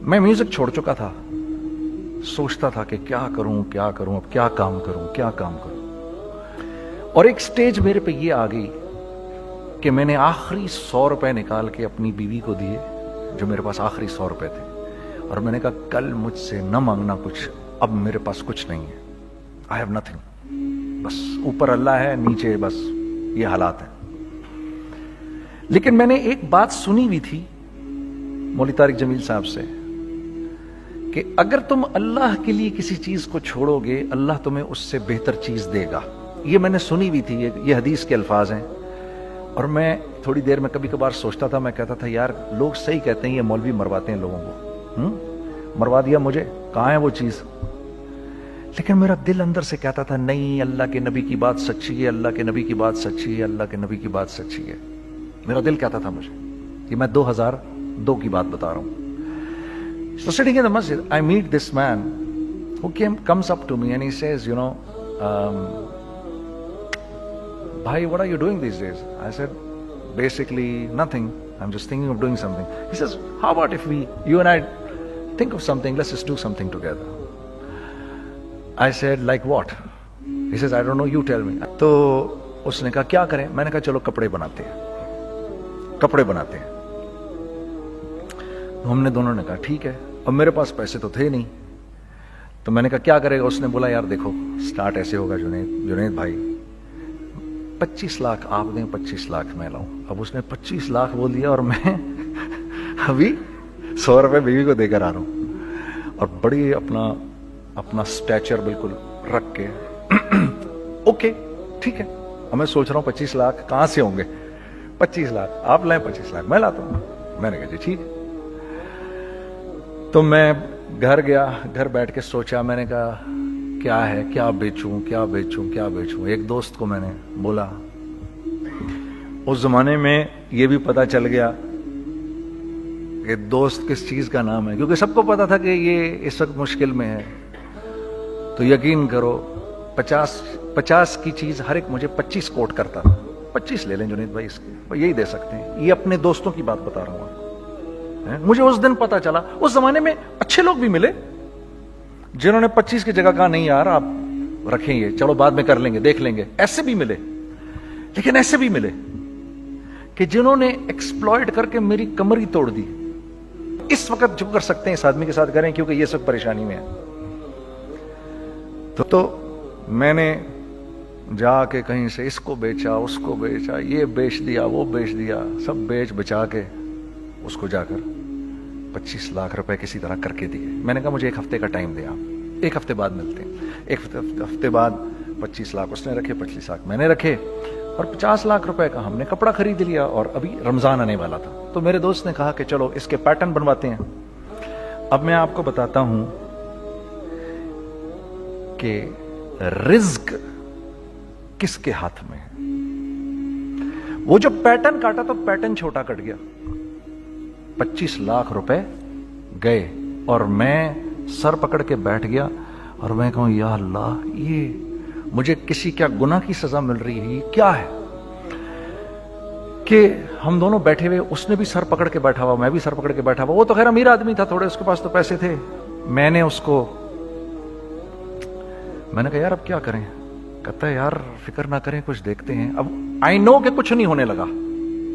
میں میوزک چھوڑ چکا تھا, سوچتا تھا کہ کیا کروں اب کیا کام کروں. اور ایک سٹیج میرے پہ یہ آ گئی کہ میں نے آخری 100 روپے نکال کے اپنی بیوی کو دیے, جو میرے پاس آخری 100 روپے تھے, اور میں نے کہا کل مجھ سے نہ مانگنا کچھ, اب میرے پاس کچھ نہیں ہے, آئی ہیو نتھنگ, بس اوپر اللہ ہے, نیچے بس یہ حالات ہیں. لیکن میں نے ایک بات سنی ہوئی تھی مولوی طارق جمیل صاحب سے کہ اگر تم اللہ کے لیے کسی چیز کو چھوڑو گے, اللہ تمہیں اس سے بہتر چیز دے گا. یہ میں نے سنی ہوئی تھی, یہ حدیث کے الفاظ ہیں. اور میں تھوڑی دیر میں کبھی کبھار سوچتا تھا, میں کہتا تھا یار لوگ صحیح کہتے ہیں, یہ مولوی مرواتے ہیں لوگوں کو, مروا دیا مجھے, کہاں ہے وہ چیز. لیکن میرا دل اندر سے کہتا تھا نہیں, اللہ کے نبی کی بات سچی ہے, اللہ کے نبی کی بات سچی ہے, اللہ کے نبی کی بات سچی ہے. میرا دل کہتا تھا مجھے, یہ میں 2002 کی بات بتا رہا ہوں. So sitting in the masjid, I meet this man who comes up to me and he says, Bhai, what are you doing these days? I said, basically nothing. I'm just thinking of doing something. He says, how about if you and I think of something, let's just do something together. I said, like what? He says, I don't know, you tell me. تو اس نے کہا کیا کریں؟ میں نے کہا چلو کپڑے بناتے ہیں. ہم نے دونوں نے کہا ٹھیک ہے. اب میرے پاس پیسے تو تھے نہیں, تو میں نے کہا کیا کرے گا؟ اس نے بولا یار دیکھو سٹارٹ ایسے ہوگا جنید بھائی, 25 لاکھ آپ دیں, 25 لاکھ میں لاؤں. اب اس نے 25 لاکھ بول دیا اور میں ابھی 100 روپے بیوی کو دے کر آ رہا ہوں, اور بڑی اپنا سٹیچر بالکل رکھ کے اوکے ٹھیک ہے. اب میں سوچ رہا ہوں 25 لاکھ کہاں سے ہوں گے, 25 لاکھ آپ لائیں, 25 لاکھ میں لاتا ہوں. میں نے کہا جی ٹھیک ہے. تو میں گھر گیا, گھر بیٹھ کے سوچا, میں نے کہا کیا ہے, کیا بیچوں. ایک دوست کو میں نے بولا, اس زمانے میں یہ بھی پتا چل گیا کہ دوست کس چیز کا نام ہے, کیونکہ سب کو پتا تھا کہ یہ اس وقت مشکل میں ہے. تو یقین کرو 50 کی چیز ہر ایک مجھے 25 کوٹ کرتا تھا. 25 لے لیں جنید بھائی, اس کے یہی دے سکتے ہیں. یہ اپنے دوستوں کی بات بتا رہا ہوں. مجھے اس دن پتا چلا, اس زمانے میں اچھے لوگ بھی ملے جنہوں نے 25 کی جگہ کہا نہیں یار آپ رکھیں, یہ چلو بعد میں کر لیں گے, دیکھ لیں گے. ایسے بھی ملے, لیکن ایسے بھی ملے کہ جنہوں نے ایکسپلائٹ کر کے میری کمر ہی توڑ دی. اس وقت جو کر سکتے ہیں اس آدمی کے ساتھ کریں, کیونکہ یہ سب پریشانی میں ہے. تو میں نے جا کے کہیں سے اس کو بیچا, اس کو بیچا, یہ بیچ دیا, وہ بیچ دیا, سب بیچ بچا کے اس کو جا کر 25 لاکھ روپے کسی طرح کر کے دیے. میں نے کہا مجھے 1 ہفتے کا ٹائم دیں, آپ 1 ہفتے بعد ملتے ہیں. 1 ہفتے بعد 25 لاکھ اس نے رکھے, 25 لاکھ میں نے رکھے, اور 50 لاکھ روپے کا ہم نے کپڑا خرید لیا. اور ابھی رمضان آنے والا تھا, تو میرے دوست نے کہا کہ چلو اس کے پیٹرن بنواتے ہیں. اب میں آپ کو بتاتا ہوں کہ رزق کس کے ہاتھ میں ہے. وہ جو پیٹرن کاٹا تو پیٹرن چھوٹا کٹ گیا, 25 لاکھ روپے گئے, اور میں سر پکڑ کے بیٹھ گیا اور میں کہوں یا اللہ, یہ مجھے کسی کیا گناہ کی سزا مل رہی ہے, یہ کیا ہے کہ ہم دونوں بیٹھے ہوئے, اس نے بھی سر پکڑ کے بیٹھا ہوا, میں بھی سر پکڑ کے بیٹھا ہوا. وہ تو خیر امیر آدمی تھا, تھوڑے اس کے پاس تو پیسے تھے. میں نے اس کو میں نے کہا یار اب کیا کریں. کہتا ہے یار فکر نہ کریں, کچھ دیکھتے ہیں. اب آئی نو کہ کچھ نہیں ہونے لگا,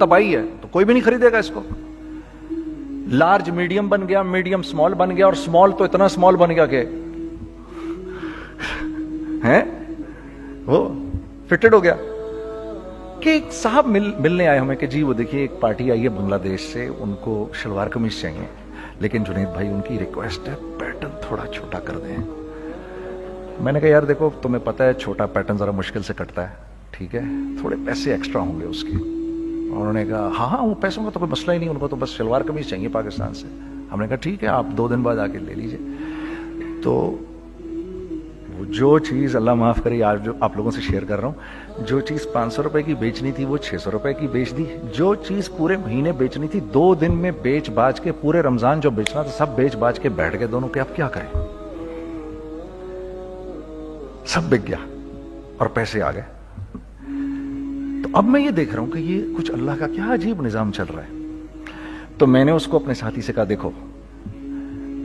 تباہی ہے, تو کوئی بھی نہیں خریدے گا اس کو. لارج میڈیم بن گیا, میڈیم سمال بن گیا, اور سمال تو اتنا سمال بن گیا کہ وہ فٹڈ ہو گیا. کہ ایک صاحب ملنے آئے ہمیں کہ جی وہ دیکھیے ایک پارٹی آئی ہے بنگلہ دیش سے, ان کو شلوار قمیص چاہیے, لیکن جنید بھائی ان کی ریکویسٹ ہے پیٹرن تھوڑا چھوٹا کر دیں. میں نے کہا یار دیکھو تمہیں پتہ ہے چھوٹا پیٹرن ذرا مشکل سے کٹتا ہے, ٹھیک ہے تھوڑے پیسے ایکسٹرا ہوں گے اس کے. انہوں نے کہا ہاں وہ پیسوں کا تو کوئی مسئلہ ہی نہیں, ان کو تو بس شلوار قمیص چاہیے پاکستان سے. ہم نے کہا ٹھیک ہے آپ 2 دن بعد آ کے لے لیجئے. تو جو چیز اللہ معاف کرے آج جو آپ لوگوں سے شیئر کر رہا ہوں, جو چیز 500 روپے کی بیچنی تھی وہ 600 روپے کی بیچ دی. جو چیز پورے مہینے بیچنی تھی 2 دن میں بیچ باچ کے, پورے رمضان جو بیچنا تھا سب بیچ باچ کے بیٹھ گئے دونوں. کہ اب کیا کریں, سب بک گیا اور پیسے آ گئے. تو اب میں یہ دیکھ رہا ہوں کہ یہ کچھ اللہ کا کیا عجیب نظام چل رہا ہے. تو میں نے اس کو اپنے ساتھی سے کہا دیکھو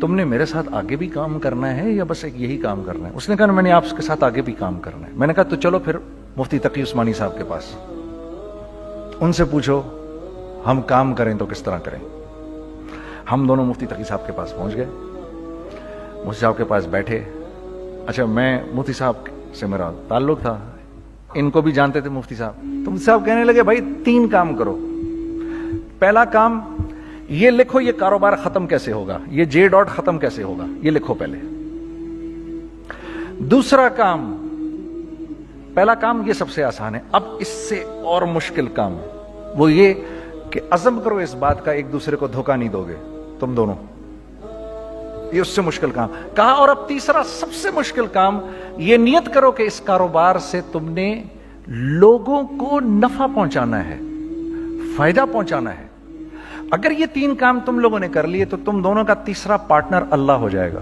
تم نے میرے ساتھ آگے بھی کام کرنا ہے یا بس ایک یہی کام کرنا ہے؟ اس نے کہا میں نے آپ کے ساتھ آگے بھی کام کرنا ہے. میں نے کہا تو چلو پھر مفتی تقی عثمانی صاحب کے پاس، ان سے پوچھو ہم کام کریں تو کس طرح کریں. ہم دونوں مفتی تقی صاحب کے پاس پہنچ گئے، مفتی صاحب کے پاس بیٹھے. اچھا میں مفتی صاحب سے میرا تعلق تھا، ان کو بھی جانتے تھے مفتی صاحب. تو مفتی صاحب کہنے لگے بھائی 3 کام کرو. پہلا کام یہ لکھو یہ کاروبار ختم کیسے ہوگا، یہ جے ڈاٹ ختم کیسے ہوگا، یہ لکھو پہلے. دوسرا کام، پہلا کام یہ سب سے آسان ہے، اب اس سے اور مشکل کام وہ یہ کہ عزم کرو اس بات کا ایک دوسرے کو دھوکہ نہیں دو گے تم دونوں، یہ اس سے مشکل کام کہا. اور اب تیسرا سب سے مشکل کام، یہ نیت کرو کہ اس کاروبار سے تم نے لوگوں کو نفع پہنچانا ہے، فائدہ پہنچانا ہے. اگر یہ 3 کام تم لوگوں نے کر لیے تو تم دونوں کا تیسرا پارٹنر اللہ ہو جائے گا.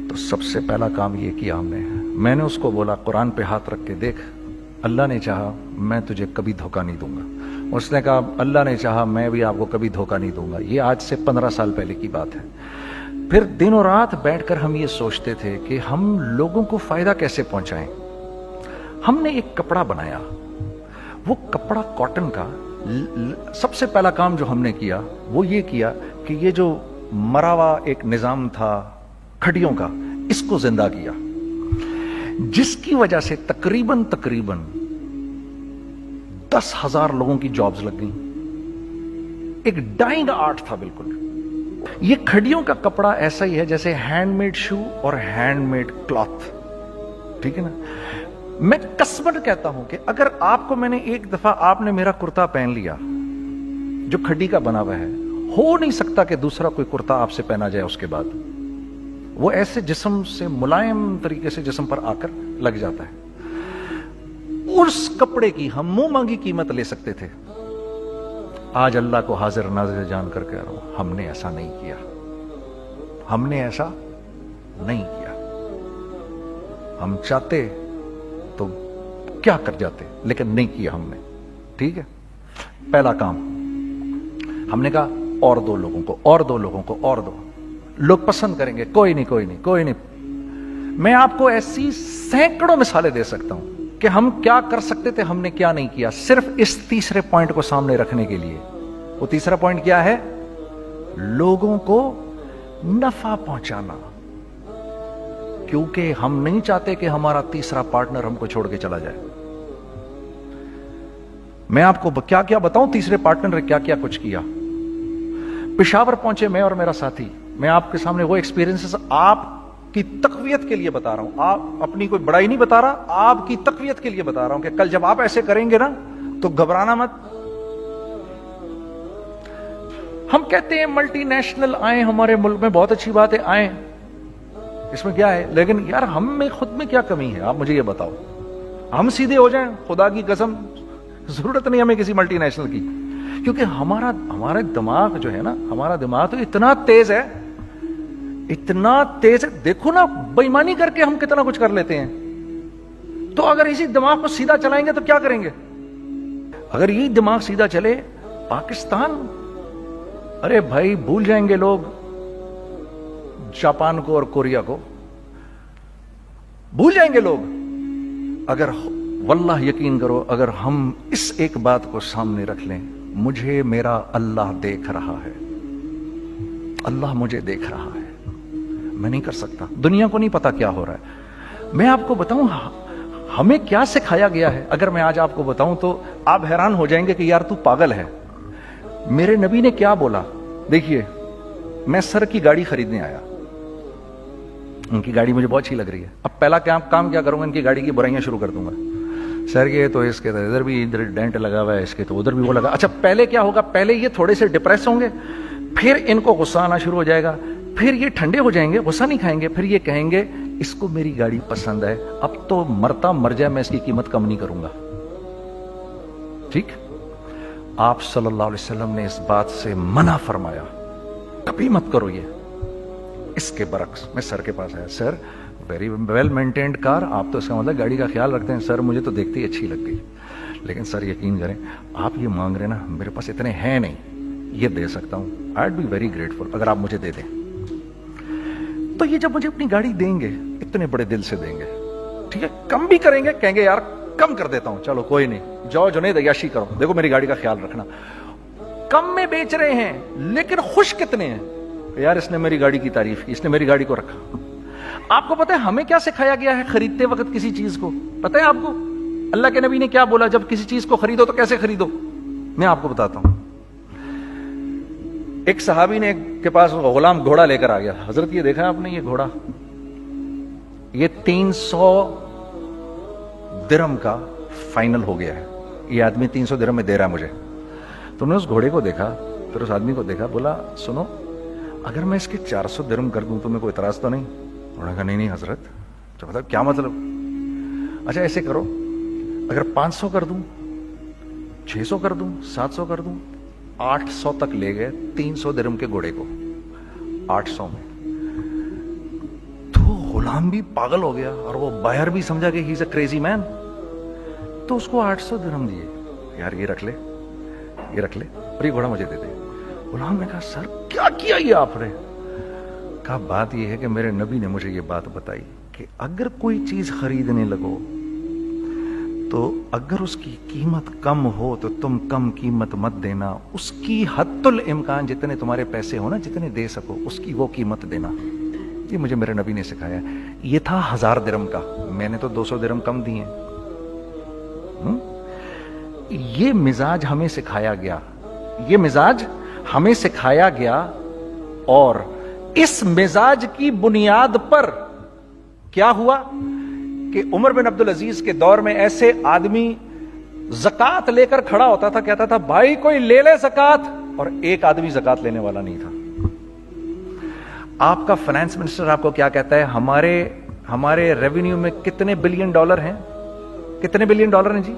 تو سب سے پہلا کام یہ کیا ہم نے. میں نے اس کو بولا قرآن پہ ہاتھ رکھ کے دیکھ، اللہ نے چاہا میں تجھے کبھی دھوکہ نہیں دوں گا. اس نے کہا اللہ نے چاہا میں بھی آپ کو کبھی دھوکہ نہیں دوں گا. یہ آج سے 15 سال پہلے کی بات ہے. پھر دن و رات بیٹھ کر ہم یہ سوچتے تھے کہ ہم لوگوں کو فائدہ کیسے پہنچائیں. ہم نے ایک کپڑا بنایا، وہ کپڑا کاٹن کا. سب سے پہلا کام جو ہم نے کیا وہ یہ کیا کہ یہ جو مرا ہوا ایک نظام تھا کھڑیوں کا، اس کو زندہ کیا، جس کی وجہ سے تقریباً 10,000 لوگوں کی جابز لگ گئیں. ایک ڈائنگ آرٹ تھا بالکل. یہ کھڑیوں کا کپڑا ایسا ہی ہے جیسے ہینڈ میڈ شو اور ہینڈ میڈ کلاتھ، ٹھیک ہے نا. میں قسمت کہتا ہوں کہ اگر آپ کو میں نے ایک دفعہ آپ نے میرا کرتا پہن لیا جو کھڈی کا بنا ہوا ہے، ہو نہیں سکتا کہ دوسرا کوئی کرتا آپ سے پہنا جائے اس کے بعد. وہ ایسے جسم سے ملائم طریقے سے جسم پر آ کر لگ جاتا ہے. اس کپڑے کی ہم منہ مانگی قیمت لے سکتے تھے. آج اللہ کو حاضر ناظر جان کر کہہ رہا ہوں، ہم نے ایسا نہیں کیا. ہم نے ایسا نہیں کیا. ہم چاہتے تو کیا کر جاتے، لیکن نہیں کیا ہم نے. ٹھیک ہے. پہلا کام ہم نے کہا اور 2 لوگوں کو، اور 2 لوگوں کو، اور 2 لوگ پسند کریں گے. کوئی نہیں کوئی نہیں کوئی نہیں. میں آپ کو ایسی سینکڑوں مثالیں دے سکتا ہوں کہ ہم کیا کر سکتے تھے، ہم نے کیا نہیں کیا، صرف اس تیسرے پوائنٹ کو سامنے رکھنے کے لیے. وہ تیسرا پوائنٹ کیا ہے؟ لوگوں کو نفع پہنچانا. کیونکہ ہم نہیں چاہتے کہ ہمارا تیسرا پارٹنر ہم کو چھوڑ کے چلا جائے. میں آپ کو کیا کیا بتاؤں، تیسرے پارٹنر نے کیا کیا کچھ کیا. پشاور پہنچے میں اور میرا ساتھی. میں آپ کے سامنے وہ ایکسپیرینسز آپ کی تقویت کے لیے بتا رہا ہوں. آپ اپنی کوئی بڑائی نہیں بتا رہا، آپ کی تقویت کے لیے بتا رہا ہوں کہ کل جب آپ ایسے کریں گے نا تو گھبرانا مت. ہم کہتے ہیں ملٹی نیشنل آئیں ہمارے ملک میں، بہت اچھی بات ہے، آئیں، اس میں کیا ہے، لیکن یار ہم میں خود میں کیا کمی ہے آپ مجھے یہ بتاؤ. ہم سیدھے ہو جائیں، خدا کی قسم ضرورت نہیں ہمیں کسی ملٹی نیشنل کی. کیونکہ ہمارا دماغ جو ہے نا، ہمارا دماغ تو اتنا تیز ہے، اتنا تیز ہے. دیکھو نا بے ایمانی کر کے ہم کتنا کچھ کر لیتے ہیں. تو اگر اسی دماغ کو سیدھا چلائیں گے تو کیا کریں گے؟ اگر یہی دماغ سیدھا چلے، پاکستان، ارے بھائی بھول جائیں گے لوگ جاپان کو اور کوریا کو، بھول جائیں گے لوگ. اگر واللہ یقین کرو، اگر ہم اس ایک بات کو سامنے رکھ لیں، مجھے میرا اللہ دیکھ رہا ہے، اللہ مجھے دیکھ رہا ہے، میں نہیں کر سکتا. دنیا کو نہیں پتا کیا ہو رہا ہے. میں آپ کو بتاؤں ہمیں کیا سکھایا گیا ہے. اگر میں آج آپ کو بتاؤں تو آپ حیران ہو جائیں گے کہ یار تو پاگل ہے. میرے نبی نے کیا بولا؟ دیکھیے، میں سر کی گاڑی خریدنے آیا، ان کی گاڑی مجھے بہت اچھی لگ رہی ہے. اب پہلا کام کیا کروں گا؟ ان کی گاڑی کی برائیاں شروع کر دوں گا. سر یہ تو اس کے ادھر بھی ادھر ڈینٹ لگا ہوا ہے، اس کے تو ادھر بھی وہ لگا. اچھا پہلے کیا ہوگا؟ پہلے یہ تھوڑے سے ڈپریس ہوں گے، پھر ان کو غصہ آنا شروع ہو جائے گا، پھر یہ ٹھنڈے ہو جائیں گے، غصہ نہیں کھائیں گے، پھر یہ کہیں گے اس کو میری گاڑی پسند ہے، اب تو مرتا مر جائے میں اس کی قیمت کم نہیں کروں گا. ٹھیک. آپ صلی اللہ علیہ وسلم نے اس بات سے منع فرمایا، کبھی مت کرو یہ. اس کے برعکس میں سر کے پاس آیا، سر ویری ویل مینٹینڈ کار، آپ تو اس کا مطلب گاڑی کا خیال رکھتے ہیں. سر مجھے تو دیکھتے ہی اچھی لگ گئی. لیکن سر یقین کریں آپ یہ مانگ رہے نا, میرے پاس اتنے ہیں نہیں, یہ دے سکتا ہوں, I would be very grateful اگر آپ مجھے دے دیں. تو یہ جب مجھے اپنی گاڑی دیں گے اتنے بڑے دل سے دیں گے, ٹھیک ہے, کم بھی کریں گے, کہیں گے یار کم کر دیتا ہوں, چلو کوئی نہیں, جاؤ جنید عیاشی کرو, دیکھو میری گاڑی کا خیال رکھنا. کم میں بیچ رہے ہیں لیکن خوش کتنے ہیں, یار اس نے میری گاڑی کی تعریف کی, اس نے میری گاڑی کو رکھا. آپ کو پتا ہے ہمیں کیا سکھایا گیا ہے خریدتے وقت کسی چیز کو؟ پتا ہے آپ کو اللہ کے نبی نے کیا بولا جب کسی چیز کو خریدو تو کیسے خریدو؟ میں آپ کو بتاتا ہوں. ایک صحابی نے کے پاس غلام گھوڑا لے کر آ گیا. حضرت یہ دیکھا آپ نے, یہ گھوڑا یہ 300 درہم کا فائنل ہو گیا ہے, یہ آدمی 300 درہم میں دے رہا ہے مجھے. تم نے اس گھوڑے کو دیکھا, پھر اس آدمی کو دیکھا, بولا سنو اگر میں اس کے 400 درہم کر دوں تو میں کوئی اعتراض تو نہیں؟ انہوں نے کہا نہیں حضرت. تو مطلب کیا مطلب؟ اچھا ایسے کرو, اگر 500 کر دوں, 600 کر دوں, 700 کر دوں, 800 تک لے گئے 300 درہم کے گھوڑے کو 800 میں. تو غلام بھی پاگل ہو گیا اور وہ بائر بھی سمجھا کہ ہی از اے کریزی مین, تو اس کو 800 درہم دیے. یار یہ رکھ لے, یہ رکھ لے, اور یہ گھوڑا مجھے دے دے. غلام نے کہا سر کیا کیا یہ آپ نے؟ کہا بات یہ ہے کہ میرے نبی نے مجھے یہ بات بتائی کہ اگر کوئی چیز خریدنے لگو تو اگر اس کی قیمت کم ہو تو تم کم قیمت مت دینا, اس کی حد الامکان جتنے تمہارے پیسے ہو نا, جتنے دے سکو اس کی وہ قیمت دینا. یہ مجھے میرے نبی نے سکھایا. یہ تھا 1000 درہم کا, میں نے تو 200 درہم کم دیے. یہ مزاج ہمیں سکھایا گیا, یہ مزاج ہمیں سکھایا گیا, اور اس مزاج کی بنیاد پر کیا ہوا کہ عمر بن عبدالعزیز کے دور میں ایسے آدمی زکات لے کر کھڑا ہوتا تھا, کہتا تھا بھائی کوئی لے لے زکات, اور ایک آدمی زکات لینے والا نہیں تھا. آپ کا فائنانس منسٹر آپ کو کیا کہتا ہے, ہمارے ریونیو میں کتنے بلین ڈالر ہیں؟ کتنے بلین ڈالر ہیں جی؟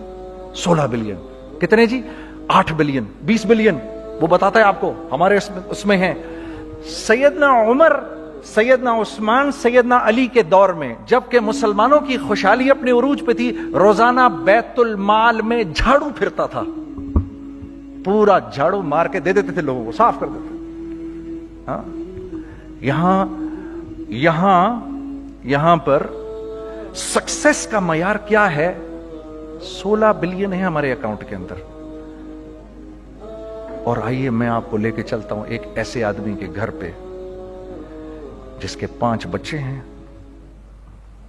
16 بلین. کتنے جی؟ 8 بلین, 20 بلین, وہ بتاتا ہے آپ کو ہمارے اس میں ہیں. سیدنا عمر, سیدنا عثمان, سیدنا علی کے دور میں جبکہ مسلمانوں کی خوشحالی اپنے عروج پہ تھی, روزانہ بیت المال میں جھاڑو پھرتا تھا, پورا جھاڑو مار کے دے دیتے تھے لوگوں کو, صاف کر دیتے. ہاں یہاں پر سکسیس کا معیار کیا ہے؟ 16 بلین ہے ہمارے اکاؤنٹ کے اندر. اور آئیے میں آپ کو لے کے چلتا ہوں ایک ایسے آدمی کے گھر پہ جس کے 5 بچے ہیں,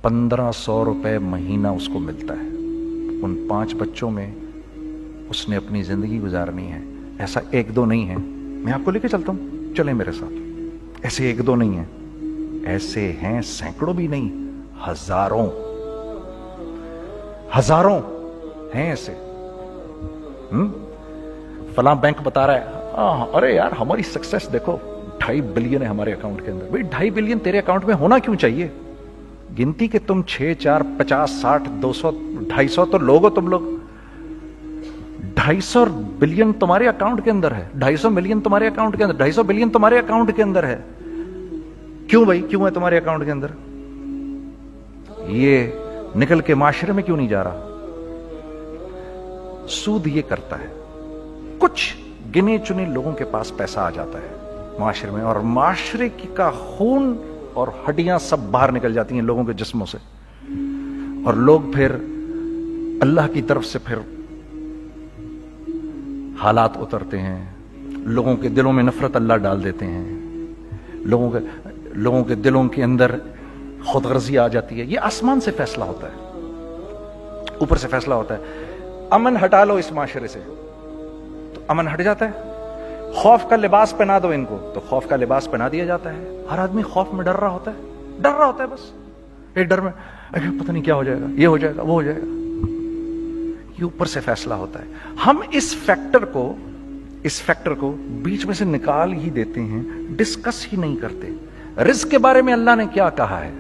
1500 روپے مہینہ اس کو ملتا ہے. ان 5 بچوں میں اس نے اپنی زندگی گزارنی ہے. ایسا 1-2 نہیں ہے, میں آپ کو لے کے چلتا ہوں, چلیں میرے ساتھ. ایسے 1-2 نہیں ہیں, ایسے ہیں سینکڑوں بھی نہیں, ہزاروں ہیں ایسے. فلاں بینک بتا رہا ہے ارے یار ہماری سکسیس دیکھو 2.5 بلین ہے ہمارے اکاؤنٹ کے اندر. بھائی 2.5 بلین تیرے اکاؤنٹ میں ہونا کیوں چاہیے؟ گنتی کہ تم 6, 4, 50, 60, 200, 250 تو لوگ ہو تم لوگ. 250 بلین تمہارے اکاؤنٹ کے اندر ہے, 250 ملین تمہارے اکاؤنٹ کے اندر, 250 بلین تمہارے اکاؤنٹ کے اندر ہے. کیوں بھائی, کیوں ہے تمہارے اکاؤنٹ کے اندر؟ یہ نکل کے معاشرے میں کیوں نہیں جا رہا؟ سود یہ کرتا ہے, کچھ گنے چنے لوگوں کے پاس پیسہ آ جاتا ہے معاشرے میں, اور معاشرے کا خون اور ہڈیاں سب باہر نکل جاتی ہیں لوگوں کے جسموں سے, اور لوگ پھر اللہ کی طرف سے پھر حالات اترتے ہیں, لوگوں کے دلوں میں نفرت اللہ ڈال دیتے ہیں, لوگوں کے دلوں کے اندر خود غرضی آ جاتی ہے. یہ آسمان سے فیصلہ ہوتا ہے, اوپر سے فیصلہ ہوتا ہے. امن ہٹا لو اس معاشرے سے تو امن ہٹ جاتا ہے. خوف کا لباس پہنا دو ان کو تو خوف کا لباس پہنا دیا جاتا ہے. ہر آدمی خوف میں ڈر رہا ہوتا ہے, بس ایک ڈر میں پتہ نہیں کیا ہو جائے گا, یہ ہو جائے گا, وہ ہو جائے گا. یہ اوپر سے فیصلہ ہوتا ہے. ہم اس فیکٹر کو بیچ میں سے نکال ہی دیتے ہیں, ڈسکس ہی نہیں کرتے. رزق کے بارے میں اللہ نے کیا کہا ہے؟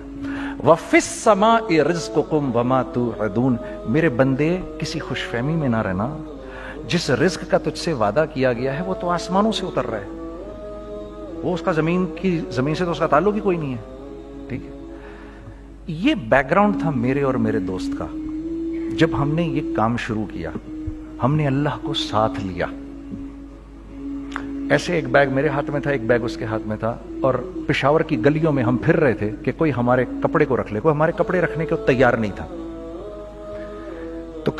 وَفِي السَّمَاءِ رِزْقُكُمْ وَمَا تُوعَدُونَ. میرے بندے کسی خوش فہمی میں نہ رہنا, جس رزق کا تجھ سے وعدہ کیا گیا ہے وہ تو آسمانوں سے اتر رہا ہے, وہ اس کا زمین سے تو اس کا تعلق ہی کوئی نہیں ہے. ٹھیک ہے, یہ بیک گراؤنڈ تھا میرے اور میرے دوست کا. جب ہم نے یہ کام شروع کیا ہم نے اللہ کو ساتھ لیا. ایسے ایک بیگ میرے ہاتھ میں تھا, ایک بیگ اس کے ہاتھ میں تھا, اور پشاور کی گلیوں میں ہم پھر رہے تھے کہ کوئی ہمارے کپڑے کو رکھ لے. کوئی ہمارے کپڑے رکھنے کو تیار نہیں تھا. تو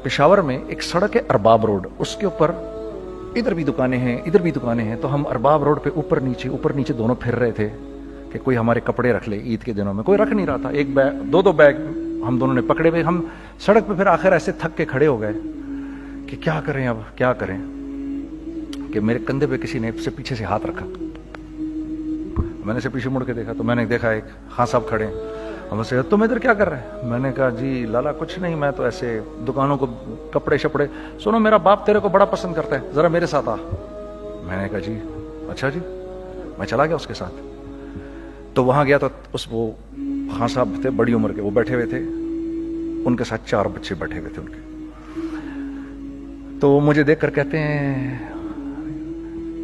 پشاور میں ایک سڑک ہے ارباب روڈ, اس کے اوپر ادھر بھی دکانیں ہیں ادھر بھی دکانیں ہیں. تو ہم ارباب روڈ پہ اوپر نیچے دونوں پھر رہے تھے کہ کوئی ہمارے کپڑے رکھ لے. عید کے دنوں میں کوئی رکھ نہیں رہا تھا. ایک بیگ, دو بیگ ہم دونوں نے پکڑے ہوئے. ہم سڑک پہ پھر آخر ایسے تھک کے کھڑے ہو گئے کہ کیا کریں, اب کیا کریں, کہ میرے کندھے پہ کسی نے سے پیچھے سے ہاتھ رکھا. میں نے سے پیچھے مڑ کے دیکھا تو میں نے دیکھا ایک خان صاحب کھڑے ہیں. ہم سے تم ادھر کیا کر رہے ہیں؟ میں نے کہا جی لالا کچھ نہیں, میں تو ایسے دکانوں کو کپڑے شپڑے. سنو میرا باپ تیرے کو بڑا پسند کرتا ہے, ذرا میرے ساتھ آ. میں نے کہا جی اچھا جی. میں چلا گیا اس کے ساتھ. تو وہاں گیا تو وہ خان صاحب تھے بڑی عمر کے, وہ بیٹھے ہوئے تھے, ان کے ساتھ 4 بچے بیٹھے ہوئے تھے ان کے. تو مجھے دیکھ کر کہتے ہیں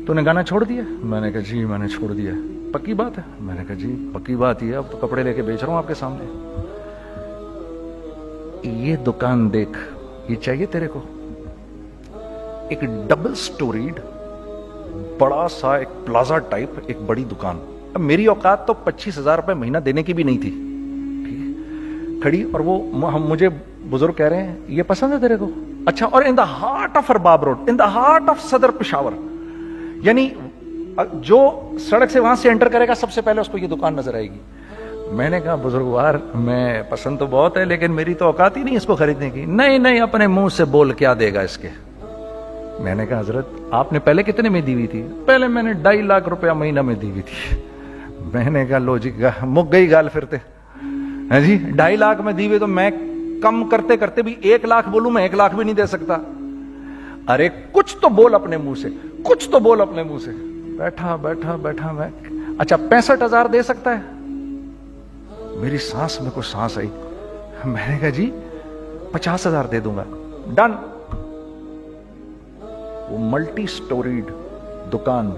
تو نے گانا چھوڑ دیا؟ میں نے کہا جی میں نے چھوڑ دیا. پکی بات ہے؟ میں نے کہا جی پکی بات یہ ہے, اب تو کپڑے لے کے بیچ رہا ہوں آپ کے سامنے. یہ دکان دیکھ, یہ چاہیے تیرے کو؟ ایک ڈبل سٹوریڈ بڑا سا ایک پلازا ٹائپ ایک بڑی دکان. اب میری اوقات تو 25,000 روپے مہینہ دینے کی بھی نہیں تھی کھڑی. اور وہ مجھے بزرگ کہہ رہے ہیں یہ پسند ہے تیرے کو؟ اچھا. اور in the heart of Arbab road, in the heart of Saddar Peshawar, یعنی جو سڑک سے وہاں سے انٹر کرے گا سب سے پہلے اس کو یہ دکان نظر آئے گی. میں نے کہا بزرگوار میں پسند تو بہت ہے لیکن میری تو اوقات ہی نہیں اس کو خریدنے کی. نہیں اپنے منہ سے بول, کیا دے گا اس کے. میں نے کہا حضرت آپ نے پہلے کتنے میں دی ہوئی تھی؟ پہلے میں نے 2.5 لاکھ روپیہ مہینہ میں دی ہوئی تھی. میں نے کہا لو جی مک گئی گال پھرتے ہیں جی. 2.5 لاکھ میں دی ہوئی تو میں کم کرتے کرتے بھی 1 لاکھ بولوں, میں 1 لاکھ بھی نہیں دے سکتا. ارے کچھ تو بول اپنے منہ سے, کچھ تو بول اپنے منہ سے. بیٹھا میں, اچھا 65,000 دے سکتا ہے؟ میری سانس میں کچھ سانس آئی. میں نے کہا جی 50,000 دے دوں گا. ڈن. وہ ملٹی سٹوریڈ دکان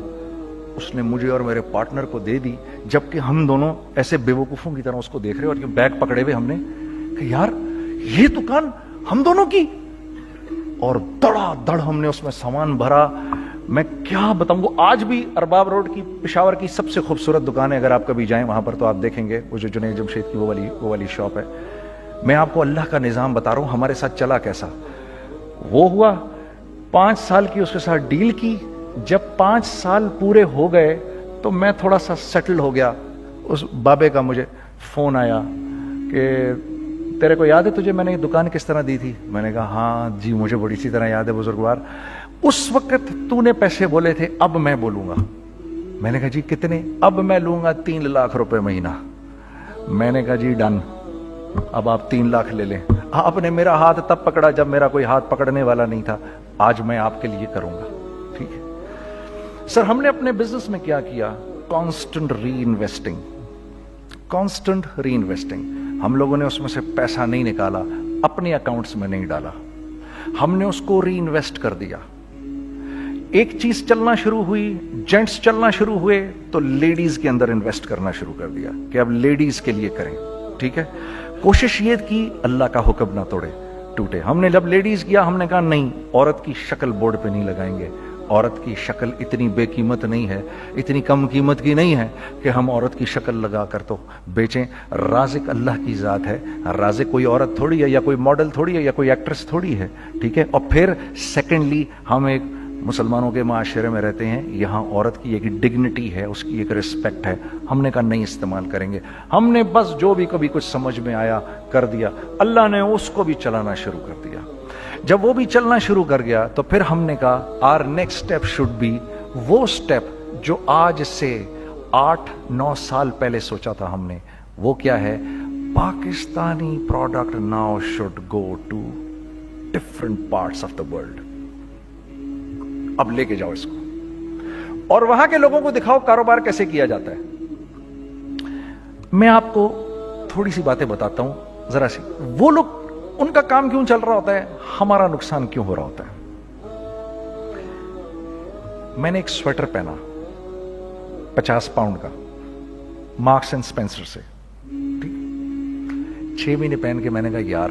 اس نے مجھے اور میرے پارٹنر کو دے دی, جبکہ ہم دونوں ایسے بیوقوفوں کی طرح اس کو دیکھ رہے, اور یہ بیگ پکڑے ہوئے ہم نے کہ یار یہ دکان ہم دونوں کی. اور دڑا دڑ ہم نے اس میں سامان بھرا. میں کیا بتاؤں, وہ آج بھی ارباب روڈ کی پشاور کی سب سے خوبصورت دکان ہے. اگر آپ کبھی جائیں وہاں پر تو آپ دیکھیں گے وہ جو جنید جمشید کی وہ والی شاپ ہے. میں آپ کو اللہ کا نظام بتا رہا ہوں ہمارے ساتھ چلا کیسا. وہ ہوا 5 سال کی اس کے ساتھ ڈیل کی. جب 5 سال پورے ہو گئے تو میں تھوڑا سا سیٹل ہو گیا. اس بابے کا مجھے فون آیا کہ تیرے کو یاد ہے تجھے میں نے یہ دکان کس طرح دی تھی؟ میں نے کہا ہاں جی مجھے بڑی سی طرح یاد ہے بزرگوار. اس وقت تو نے پیسے بولے تھے, اب میں بولوں گا. میں نے کہا جی کتنے؟ اب میں لوں گا 3 لاکھ روپے مہینہ. میں نے کہا جی ڈن, اب آپ 3 لاکھ لے لیں. آپ نے میرا ہاتھ تب پکڑا جب میرا کوئی ہاتھ پکڑنے والا نہیں تھا. آج میں آپ کے لیے کروں گا. ٹھیک ہے سر. ہم نے اپنے بزنس میں کیا کیا؟ کانسٹنٹ ری انویسٹنگ. ہم لوگوں نے اس میں سے پیسہ نہیں نکالا, اپنے اکاؤنٹس میں نہیں ڈالا, ہم نے اس کو ری انویسٹ کر دیا. ایک چیز چلنا شروع ہوئی, جینٹس چلنا شروع ہوئے تو لیڈیز کے اندر انویسٹ کرنا شروع کر دیا کہ اب لیڈیز کے لیے کریں. ٹھیک ہے. کوشش یہ کی اللہ کا حکم نہ ٹوٹے. ہم نے جب لیڈیز کیا ہم نے کہا نہیں, عورت کی شکل بورڈ پہ نہیں لگائیں گے. عورت کی شکل اتنی بے قیمت نہیں ہے, اتنی کم قیمت کی نہیں ہے کہ ہم عورت کی شکل لگا کر تو بیچیں. رازق اللہ کی ذات ہے. رازق کوئی عورت تھوڑی ہے, یا کوئی ماڈل تھوڑی ہے, یا کوئی ایکٹریس تھوڑی ہے. ٹھیک ہے. اور پھر سیکنڈلی ہم ایک مسلمانوں کے معاشرے میں رہتے ہیں, یہاں عورت کی ایک ڈگنیٹی ہے, اس کی ایک رسپیکٹ ہے. ہم نے کہا نہیں استعمال کریں گے. ہم نے بس جو بھی کبھی کچھ سمجھ میں آیا کر دیا. اللہ نے اس کو بھی چلانا شروع کر دیا. جب وہ بھی چلنا شروع کر گیا تو پھر ہم نے کہا are next step should be وہ اسٹیپ جو آج سے 8-9 سال پہلے سوچا تھا ہم نے. وہ کیا ہے؟ Pakistani product now should go to different parts of the world. اب لے کے جاؤ اس کو اور وہاں کے لوگوں کو دکھاؤ کاروبار کیسے کیا جاتا ہے. میں آپ کو تھوڑی سی باتیں بتاتا ہوں ذرا سی. وہ لوگ ان کا کام کیوں چل رہا ہوتا ہے, ہمارا نقصان کیوں ہو رہا ہوتا ہے. میں نے ایک سویٹر پہنا 50 پاؤنڈ کا مارکس اینڈ اسپینسر سے. 6 مہینے پہن کے میں نے کہا یار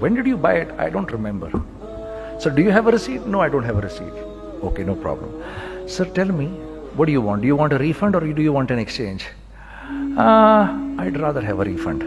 When did you buy it? I don't remember. Sir, do you have a receipt? No, I don't have a receipt. Okay, no problem. Sir, tell me, what do you want? Do you want a refund or do you want an exchange? I'd rather have a refund.